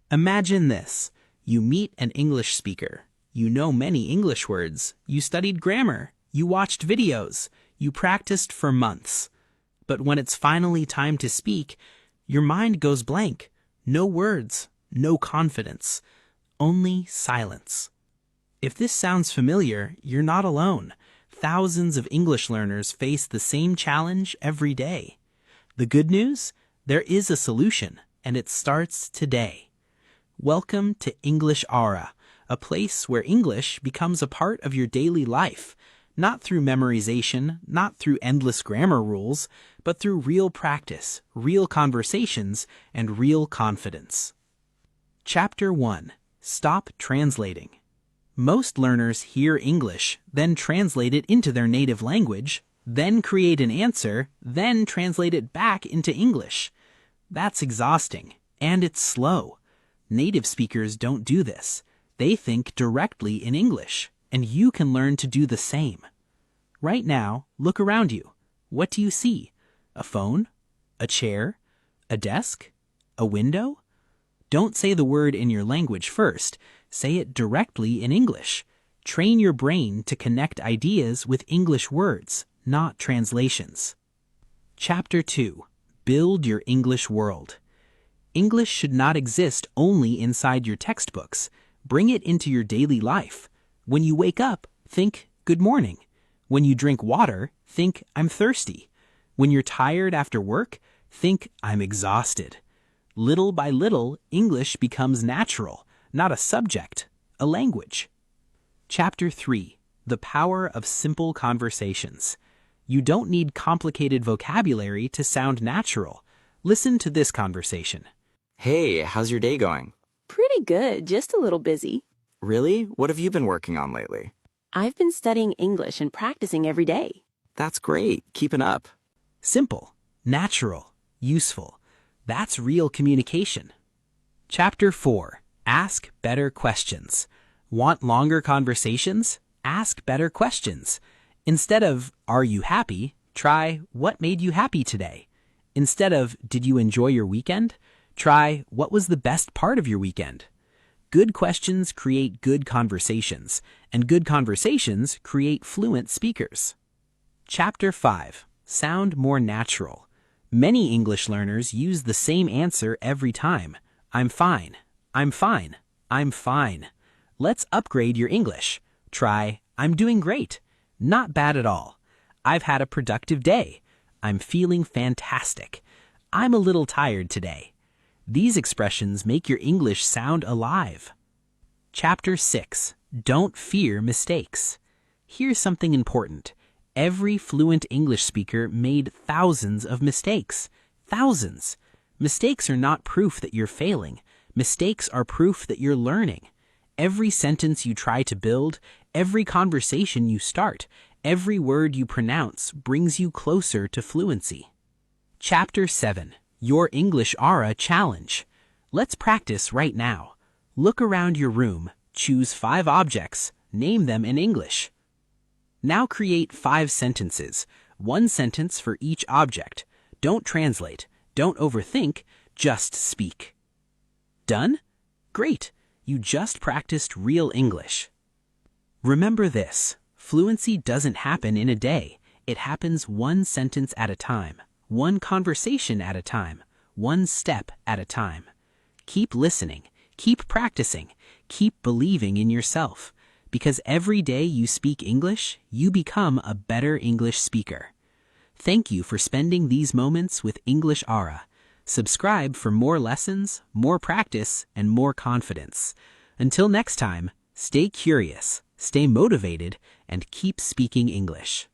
Imagine this. You meet an English speaker. You know many English words. You studied grammar. You watched videos. You practiced for months. But when it's finally time to speak, your mind goes blank. No words, no confidence, only silence. If this sounds familiar, you're not alone. Thousands of English learners face the same challenge every day. The good news? There is a solution, and it starts today. Welcome to English Aura, a place where English becomes a part of your daily life, not through memorization, not through endless grammar rules, but through real practice, real conversations, and real confidence. Chapter 1. Stop translating. Most learners hear English, then translate it into their native language, then create an answer, then translate it back into English. That's exhausting, and it's slow. Native speakers don't do this. They think directly in English, and you can learn to do the same. Right now, look around you. What do you see? A phone? A chair? A desk? A window? Don't say the word in your language first. Say it directly in English. Train your brain to connect ideas with English words, not translations. Chapter 2. Build your English world. English should not exist only inside your textbooks. Bring it into your daily life. When you wake up, think, "Good morning." When you drink water, think, "I'm thirsty." When you're tired after work, think, "I'm exhausted." Little by little, English becomes natural, not a subject, a language. Chapter 3. The Power of Simple Conversations. You don't need complicated vocabulary to sound natural. Listen to this conversation. Hey, how's your day going? Pretty good, just a little busy. Really? What have you been working on lately? I've been studying English and practicing every day. That's great. Keeping up. Simple, natural, useful. That's real communication. Chapter 4. Ask better questions. Want longer conversations? Ask better questions. Instead of, "Are you happy?" try, "What made you happy today?" Instead of, "Did you enjoy your weekend?" try, "What was the best part of your weekend?" Good questions create good conversations, and good conversations create fluent speakers. Chapter 5. Sound more natural. Many English learners use the same answer every time. "I'm fine. I'm fine. I'm fine." Let's upgrade your English. Try, "I'm doing great." Not bad at all. "I've had a productive day." "I'm feeling fantastic." "I'm a little tired today." These expressions make your English sound alive. Chapter 6. Don't fear mistakes. Here's something important. Every fluent English speaker made thousands of mistakes. Thousands. Mistakes are not proof that you're failing. Mistakes are proof that you're learning. Every sentence you try to build, every conversation you start, every word you pronounce brings you closer to fluency. Chapter 7. Your English Aura Challenge. Let's practice right now. Look around your room, choose 5 objects, name them in English. Now create 5 sentences, 1 sentence for each object. Don't translate, don't overthink, just speak. Done? Great! You just practiced real English. Remember this, fluency doesn't happen in a day. It happens 1 sentence at a time, 1 conversation at a time, 1 step at a time. Keep listening, keep practicing, keep believing in yourself. Because every day you speak English, you become a better English speaker. Thank you for spending these moments with English Aura. Subscribe for more lessons, more practice, and more confidence. Until next time, stay curious, stay motivated, and keep speaking English.